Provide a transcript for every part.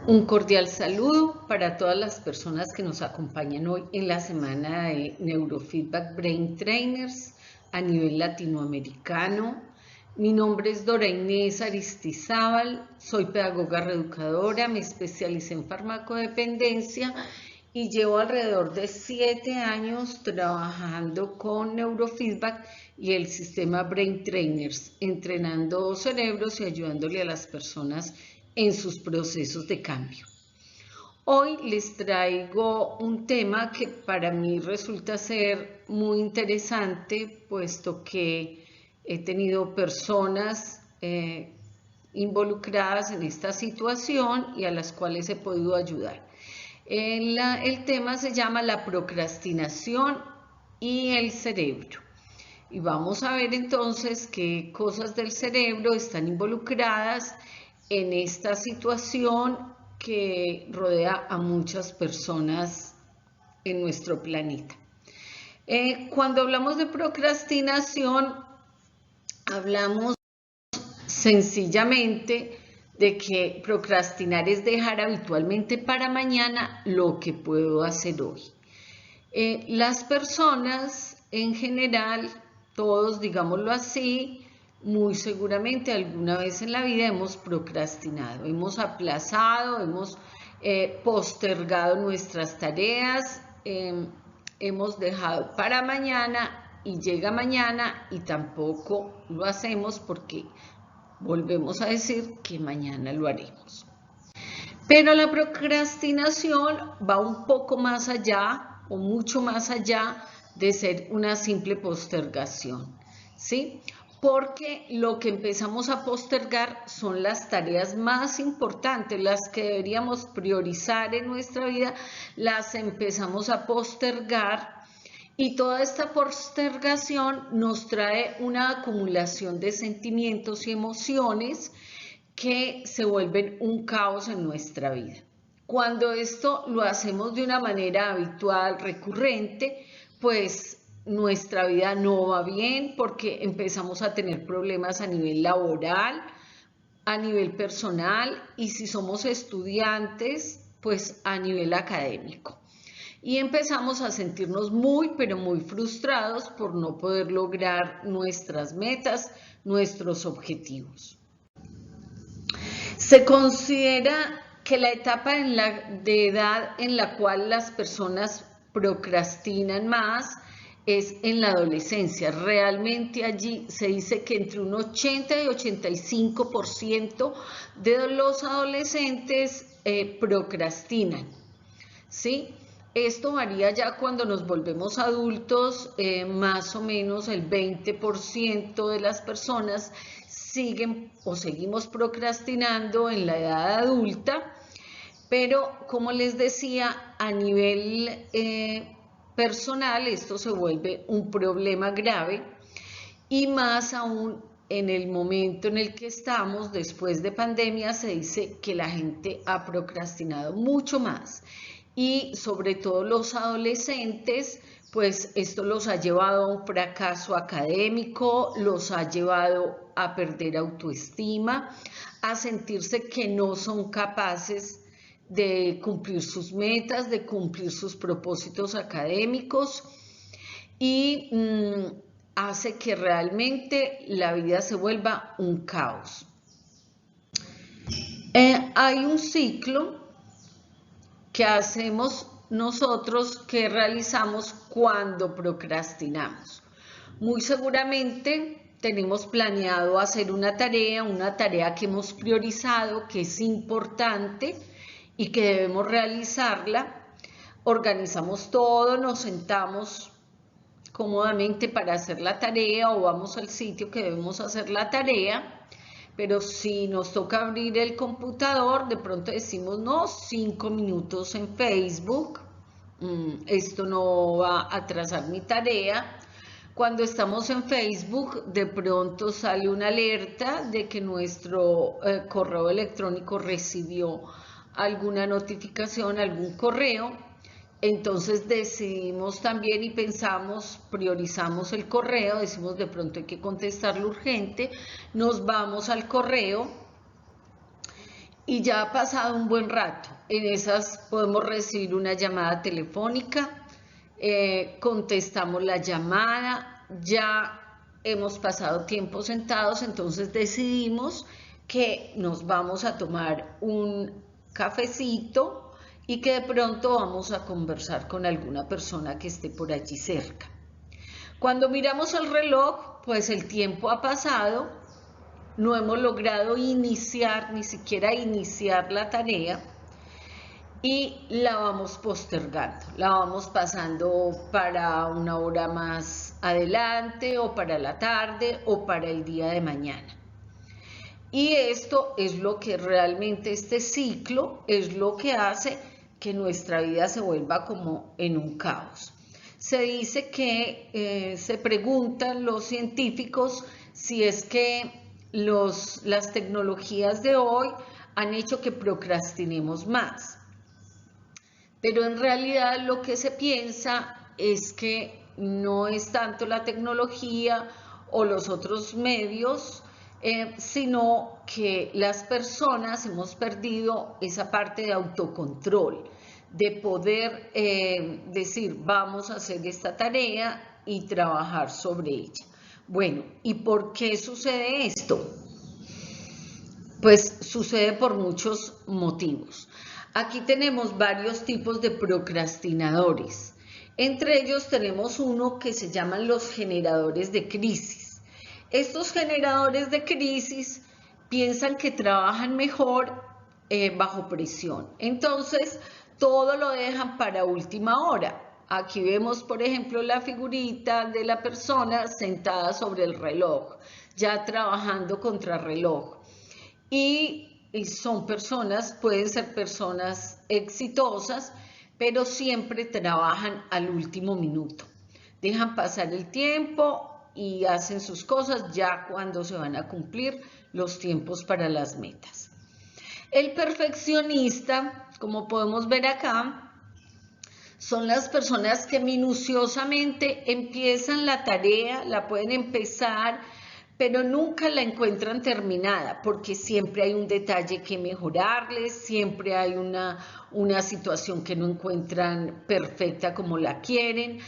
Un cordial saludo para todas las personas que nos acompañan hoy en la semana de Neurofeedback Brain Trainers a nivel latinoamericano. Mi nombre es Dora Inés Aristizábal, soy pedagoga reeducadora, me especialicé en farmacodependencia y llevo alrededor de 7 años trabajando con neurofeedback y el sistema Brain Trainers, entrenando cerebros y ayudándole a las personas en sus procesos de cambio. Hoy les traigo un tema que para mí resulta ser muy interesante, puesto que he tenido personas involucradas en esta situación y a las cuales he podido ayudar. El tema se llama la procrastinación y el cerebro. Y vamos a ver entonces qué cosas del cerebro están involucradas en esta situación que rodea a muchas personas en nuestro planeta. Cuando hablamos de procrastinación, hablamos sencillamente de que procrastinar es dejar habitualmente para mañana lo que puedo hacer hoy. Las personas en general, todos digámoslo así, muy seguramente alguna vez en la vida hemos procrastinado, hemos aplazado, hemos postergado nuestras tareas, hemos dejado para mañana y llega mañana y tampoco lo hacemos porque volvemos a decir que mañana lo haremos. Pero la procrastinación va un poco más allá o mucho más allá de ser una simple postergación, ¿sí? Porque lo que empezamos a postergar son las tareas más importantes, las que deberíamos priorizar en nuestra vida, las empezamos a postergar y toda esta postergación nos trae una acumulación de sentimientos y emociones que se vuelven un caos en nuestra vida. Cuando esto lo hacemos de una manera habitual, recurrente, pues nuestra vida no va bien porque empezamos a tener problemas a nivel laboral, a nivel personal y si somos estudiantes, pues a nivel académico. Y empezamos a sentirnos muy, pero muy frustrados por no poder lograr nuestras metas, nuestros objetivos. Se considera que la etapa de edad en la cual las personas procrastinan más es en la adolescencia. Realmente allí se dice que entre un 80 y 85% de los adolescentes procrastinan, ¿sí? Esto varía ya cuando nos volvemos adultos, más o menos el 20% de las personas siguen o seguimos procrastinando en la edad adulta, pero como les decía, a nivel personal esto se vuelve un problema grave y más aún en el momento en el que estamos después de pandemia se dice que la gente ha procrastinado mucho más y sobre todo los adolescentes, pues esto los ha llevado a un fracaso académico, los ha llevado a perder autoestima, a sentirse que no son capaces de cumplir sus metas, de cumplir sus propósitos académicos y hace que realmente la vida se vuelva un caos. Hay un ciclo que hacemos nosotros, que realizamos cuando procrastinamos. Muy seguramente tenemos planeado hacer una tarea que hemos priorizado, que es importante y que debemos realizarla. Organizamos todo, nos sentamos cómodamente para hacer la tarea o vamos al sitio que debemos hacer la tarea. Pero si nos toca abrir el computador, de pronto decimos, no, 5 minutos en Facebook, esto no va a atrasar mi tarea. Cuando estamos en Facebook, de pronto sale una alerta de que nuestro correo electrónico recibió alguna notificación, algún correo. Entonces decidimos también y pensamos, priorizamos el correo, decimos de pronto hay que contestarlo urgente, nos vamos al correo y ya ha pasado un buen rato. En esas podemos recibir una llamada telefónica, contestamos la llamada, ya hemos pasado tiempo sentados, entonces decidimos que nos vamos a tomar un cafecito y que de pronto vamos a conversar con alguna persona que esté por allí cerca. Cuando miramos el reloj, pues el tiempo ha pasado, no hemos logrado iniciar, ni siquiera iniciar la tarea, y la vamos postergando, la vamos pasando para una hora más adelante o para la tarde o para el día de mañana. Y esto es lo que realmente, este ciclo es lo que hace que nuestra vida se vuelva como en un caos. Se dice que se preguntan los científicos si es que las tecnologías de hoy han hecho que procrastinemos más. Pero en realidad lo que se piensa es que no es tanto la tecnología o los otros medios, sino que las personas hemos perdido esa parte de autocontrol, de poder decir vamos a hacer esta tarea y trabajar sobre ella. Bueno, ¿y por qué sucede esto? Pues sucede por muchos motivos. Aquí tenemos varios tipos de procrastinadores. Entre ellos tenemos uno que se llaman los generadores de crisis. Estos generadores de crisis piensan que trabajan mejor bajo presión. Entonces, todo lo dejan para última hora. Aquí vemos, por ejemplo, la figurita de la persona sentada sobre el reloj, ya trabajando contra reloj. Y son personas, pueden ser personas exitosas, pero siempre trabajan al último minuto. Dejan pasar el tiempo y hacen sus cosas ya cuando se van a cumplir los tiempos para las metas. El perfeccionista, como podemos ver acá, son las personas que minuciosamente empiezan la tarea, la pueden empezar, pero nunca la encuentran terminada, porque siempre hay un detalle que mejorarles, siempre hay una situación que no encuentran perfecta como la quieren.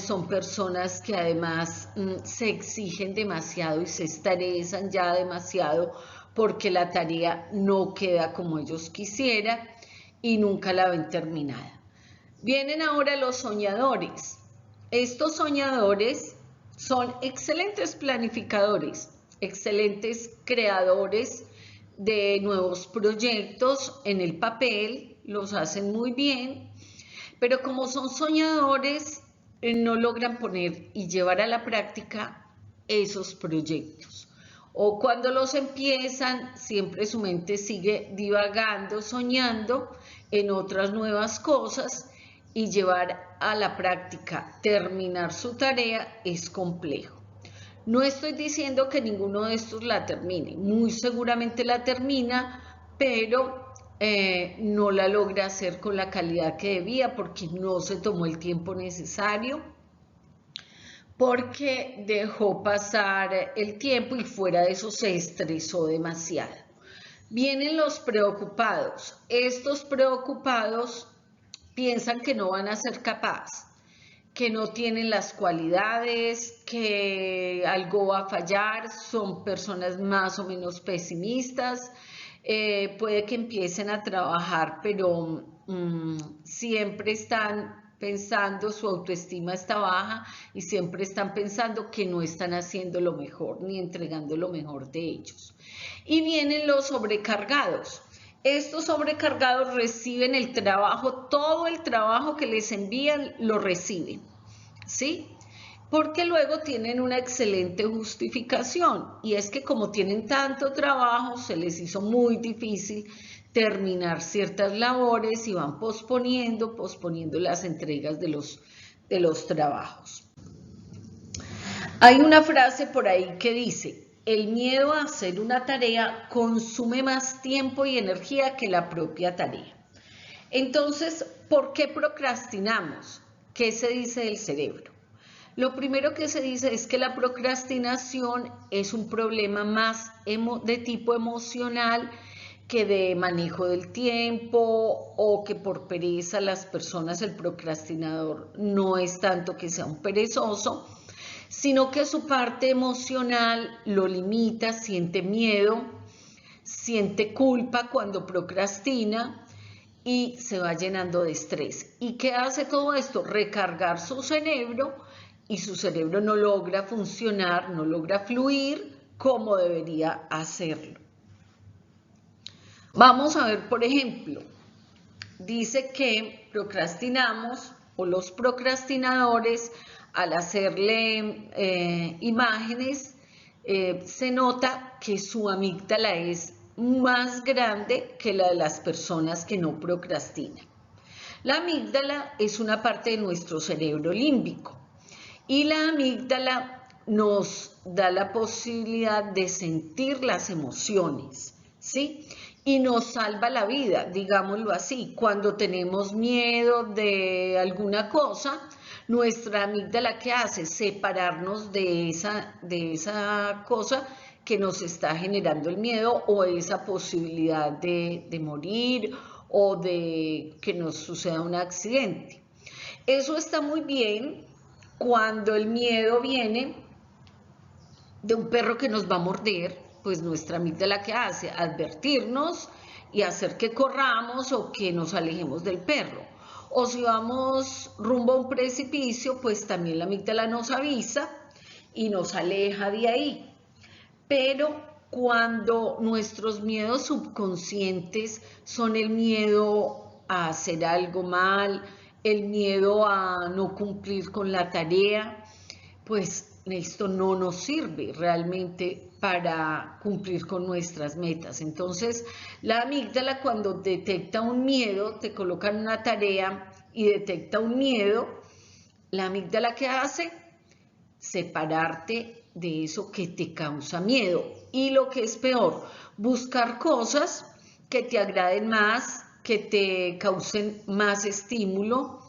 Son personas que además se exigen demasiado y se estresan ya demasiado porque la tarea no queda como ellos quisieran y nunca la ven terminada. Vienen ahora los soñadores. Estos soñadores son excelentes planificadores, excelentes creadores de nuevos proyectos en el papel, los hacen muy bien, pero como son soñadores, no logran poner y llevar a la práctica esos proyectos. O cuando los empiezan, siempre su mente sigue divagando, soñando en otras nuevas cosas, y llevar a la práctica, terminar su tarea es complejo. No estoy diciendo que ninguno de estos la termine, muy seguramente la termina, pero no la logra hacer con la calidad que debía porque no se tomó el tiempo necesario, porque dejó pasar el tiempo y fuera de eso se estresó demasiado. Vienen los preocupados. Estos preocupados piensan que no van a ser capaces, que no tienen las cualidades, que algo va a fallar, son personas más o menos pesimistas, puede que empiecen a trabajar, pero siempre están pensando, su autoestima está baja y siempre están pensando que no están haciendo lo mejor ni entregando lo mejor de ellos. Y vienen los sobrecargados. Estos sobrecargados reciben el trabajo, todo el trabajo que les envían lo reciben, ¿sí? Porque luego tienen una excelente justificación y es que como tienen tanto trabajo, se les hizo muy difícil terminar ciertas labores y van posponiendo las entregas de los trabajos. Hay una frase por ahí que dice: el miedo a hacer una tarea consume más tiempo y energía que la propia tarea. Entonces, ¿por qué procrastinamos? ¿Qué se dice del cerebro? Lo primero que se dice es que la procrastinación es un problema más de tipo emocional que de manejo del tiempo o que por pereza las personas, el procrastinador no es tanto que sea un perezoso, sino que su parte emocional lo limita, siente miedo, siente culpa cuando procrastina y se va llenando de estrés. ¿Y qué hace todo esto? Recargar su cerebro, y su cerebro no logra funcionar, no logra fluir como debería hacerlo. Vamos a ver, por ejemplo, dice que procrastinamos, o los procrastinadores, al hacerle imágenes, se nota que su amígdala es más grande que la de las personas que no procrastinan. La amígdala es una parte de nuestro cerebro límbico y la amígdala nos da la posibilidad de sentir las emociones, ¿sí? Y nos salva la vida, digámoslo así. Cuando tenemos miedo de alguna cosa, nuestra amígdala, ¿qué hace? Separarnos de esa cosa que nos está generando el miedo o esa posibilidad de morir o de que nos suceda un accidente. Eso está muy bien cuando el miedo viene de un perro que nos va a morder, pues nuestra amígdala, ¿qué hace? Advertirnos y hacer que corramos o que nos alejemos del perro. O si vamos rumbo a un precipicio, pues también la amígdala nos avisa y nos aleja de ahí. Pero cuando nuestros miedos subconscientes son el miedo a hacer algo mal, el miedo a no cumplir con la tarea, pues esto no nos sirve realmente para cumplir con nuestras metas. Entonces, la amígdala, cuando detecta un miedo, te coloca en una tarea y detecta un miedo, la amígdala, ¿qué hace? Separarte de eso que te causa miedo. Y lo que es peor, buscar cosas que te agraden más, que te causen más estímulo,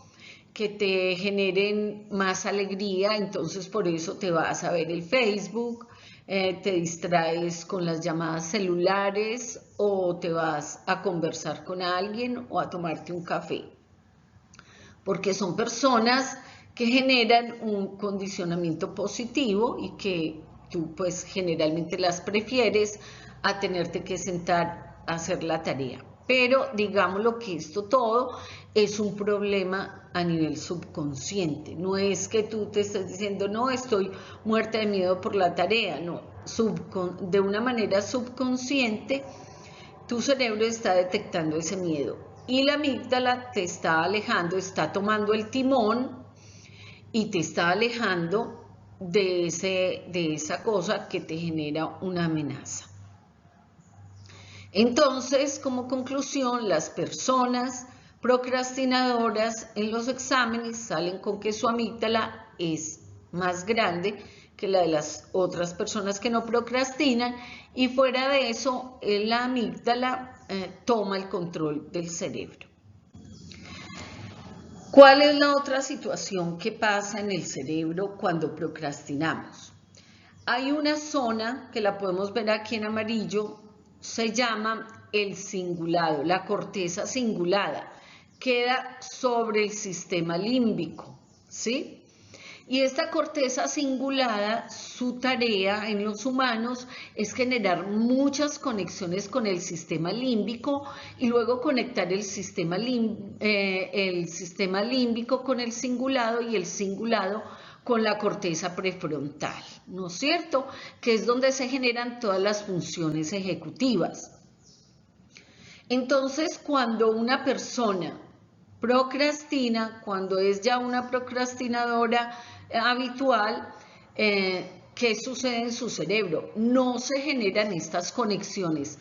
que te generen más alegría. Entonces por eso te vas a ver el Facebook, te distraes con las llamadas celulares o te vas a conversar con alguien o a tomarte un café, porque son personas que generan un condicionamiento positivo y que tú pues generalmente las prefieres a tenerte que sentar a hacer la tarea. Pero digámoslo que esto todo es un problema a nivel subconsciente. No es que tú te estés diciendo, no, estoy muerta de miedo por la tarea. No, de una manera subconsciente, tu cerebro está detectando ese miedo. Y la amígdala te está alejando, está tomando el timón y te está alejando de esa cosa que te genera una amenaza. Entonces, como conclusión, las personas procrastinadoras en los exámenes salen con que su amígdala es más grande que la de las otras personas que no procrastinan, y fuera de eso, la amígdala toma el control del cerebro. ¿Cuál es la otra situación que pasa en el cerebro cuando procrastinamos? Hay una zona que la podemos ver aquí en amarillo, se llama el cingulado, la corteza cingulada, queda sobre el sistema límbico, ¿sí? Y esta corteza cingulada, su tarea en los humanos es generar muchas conexiones con el sistema límbico y luego conectar el sistema límbico con el cingulado y el cingulado con la corteza prefrontal, ¿no es cierto? Que es donde se generan todas las funciones ejecutivas. Entonces, cuando una persona procrastina, cuando es ya una procrastinadora habitual, ¿qué sucede en su cerebro? No se generan estas conexiones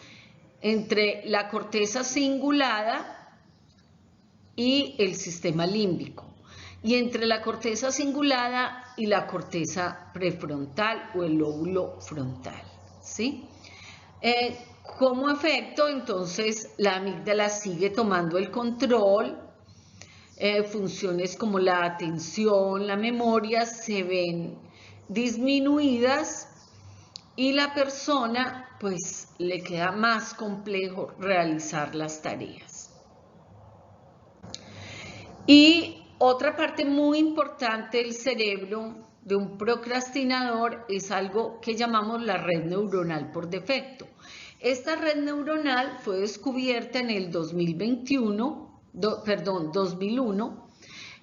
entre la corteza cingulada y el sistema límbico, y entre la corteza cingulada y la corteza prefrontal o el lóbulo frontal, ¿sí? Como efecto, entonces, la amígdala sigue tomando el control, funciones como la atención, la memoria se ven disminuidas y la persona pues le queda más complejo realizar las tareas. Y otra parte muy importante del cerebro de un procrastinador es algo que llamamos la red neuronal por defecto. Esta red neuronal fue descubierta en el 2001,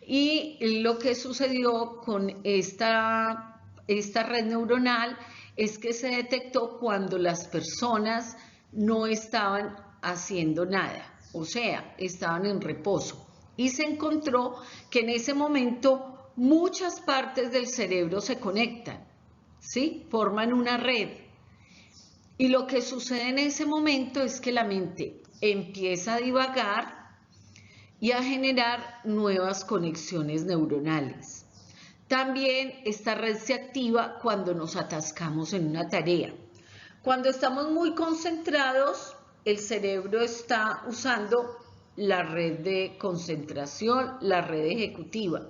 y lo que sucedió con esta red neuronal es que se detectó cuando las personas no estaban haciendo nada, o sea, estaban en reposo. Y se encontró que en ese momento muchas partes del cerebro se conectan, ¿sí? Forman una red. Y lo que sucede en ese momento es que la mente empieza a divagar y a generar nuevas conexiones neuronales. También esta red se activa cuando nos atascamos en una tarea. Cuando estamos muy concentrados, el cerebro está usando la red de concentración, la red ejecutiva.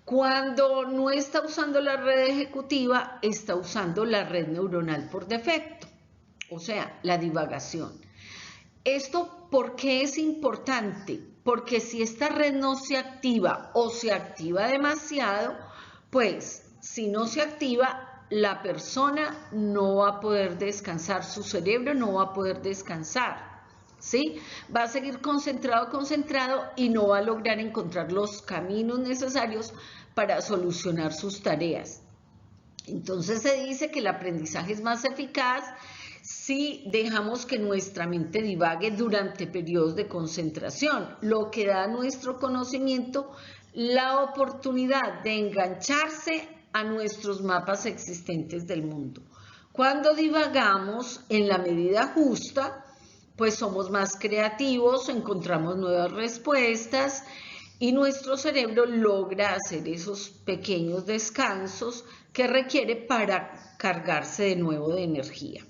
Cuando no está usando la red ejecutiva, está usando la red neuronal por defecto, o sea, la divagación. ¿Esto por qué es importante? Porque si esta red no se activa o se activa demasiado, pues si no se activa, la persona no va a poder descansar, su cerebro no va a poder descansar, ¿sí? Va a seguir concentrado y no va a lograr encontrar los caminos necesarios para solucionar sus tareas. Entonces se dice que el aprendizaje es más eficaz si dejamos que nuestra mente divague durante periodos de concentración, lo que da a nuestro conocimiento la oportunidad de engancharse a nuestros mapas existentes del mundo. Cuando divagamos en la medida justa, pues somos más creativos, encontramos nuevas respuestas y nuestro cerebro logra hacer esos pequeños descansos que requiere para cargarse de nuevo de energía.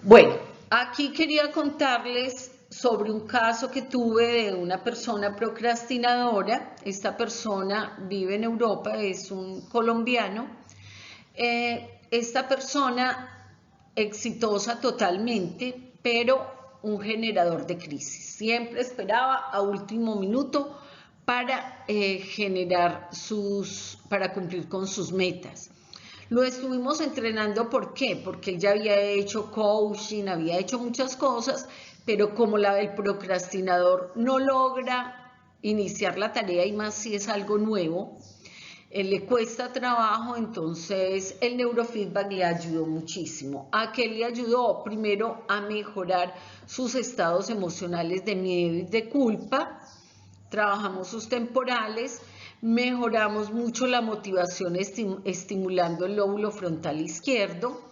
Bueno, aquí quería contarles sobre un caso que tuve de una persona procrastinadora. Esta persona vive en Europa, es un colombiano. Esta persona exitosa totalmente, pero un generador de crisis. Siempre esperaba a último minuto para para cumplir con sus metas. Lo estuvimos entrenando, ¿por qué? Porque él ya había hecho coaching, había hecho muchas cosas, pero como el procrastinador no logra iniciar la tarea, y más si es algo nuevo, le cuesta trabajo, entonces el neurofeedback le ayudó muchísimo. ¿A qué le ayudó? Primero, a mejorar sus estados emocionales de miedo y de culpa. Trabajamos sus temporales, mejoramos mucho la motivación estimulando el lóbulo frontal izquierdo,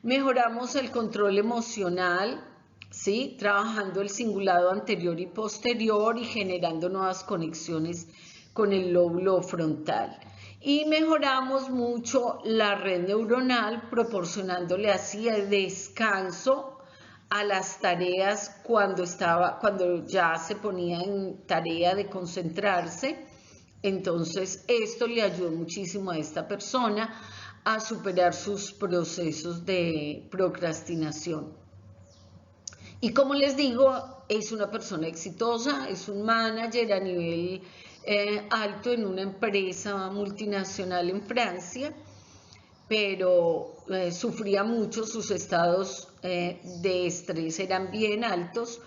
mejoramos el control emocional, ¿sí? Trabajando el cingulado anterior y posterior y generando nuevas conexiones con el lóbulo frontal. Y mejoramos mucho la red neuronal, proporcionándole así el descanso a las tareas cuando ya se ponía en tarea de concentrarse. Entonces esto le ayudó muchísimo a esta persona a superar sus procesos de procrastinación. Y como les digo, es una persona exitosa, es un manager a nivel alto en una empresa multinacional en Francia, pero sufría mucho, sus estados de estrés eran bien altos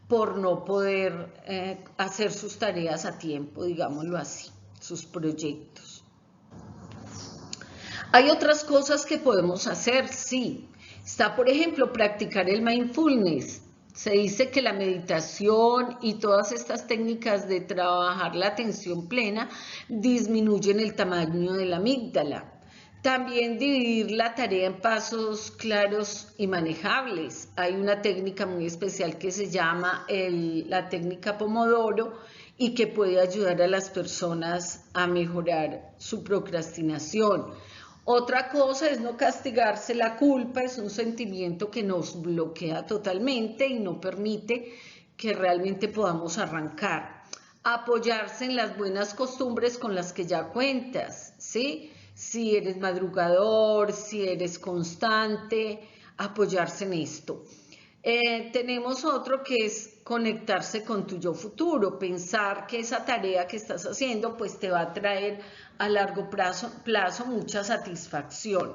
por no poder hacer sus tareas a tiempo, digámoslo así, sus proyectos. Hay otras cosas que podemos hacer, sí. Está, por ejemplo, practicar el mindfulness. Se dice que la meditación y todas estas técnicas de trabajar la atención plena disminuyen el tamaño de la amígdala. También dividir la tarea en pasos claros y manejables. Hay una técnica muy especial que se llama la técnica Pomodoro y que puede ayudar a las personas a mejorar su procrastinación. Otra cosa es no castigarse. La culpa es un sentimiento que nos bloquea totalmente y no permite que realmente podamos arrancar. Apoyarse en las buenas costumbres con las que ya cuentas, ¿sí? si eres madrugador, si eres constante, apoyarse en esto. Tenemos otro que es conectarse con tu yo futuro, pensar que esa tarea que estás haciendo pues te va a traer a largo plazo mucha satisfacción.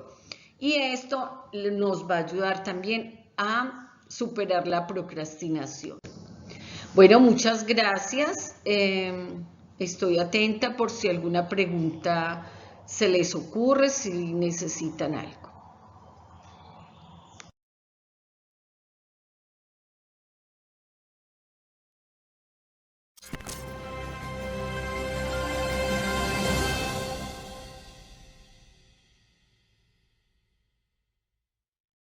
Y esto nos va a ayudar también a superar la procrastinación. Bueno, muchas gracias. Estoy atenta por si alguna pregunta se les ocurre, si necesitan algo.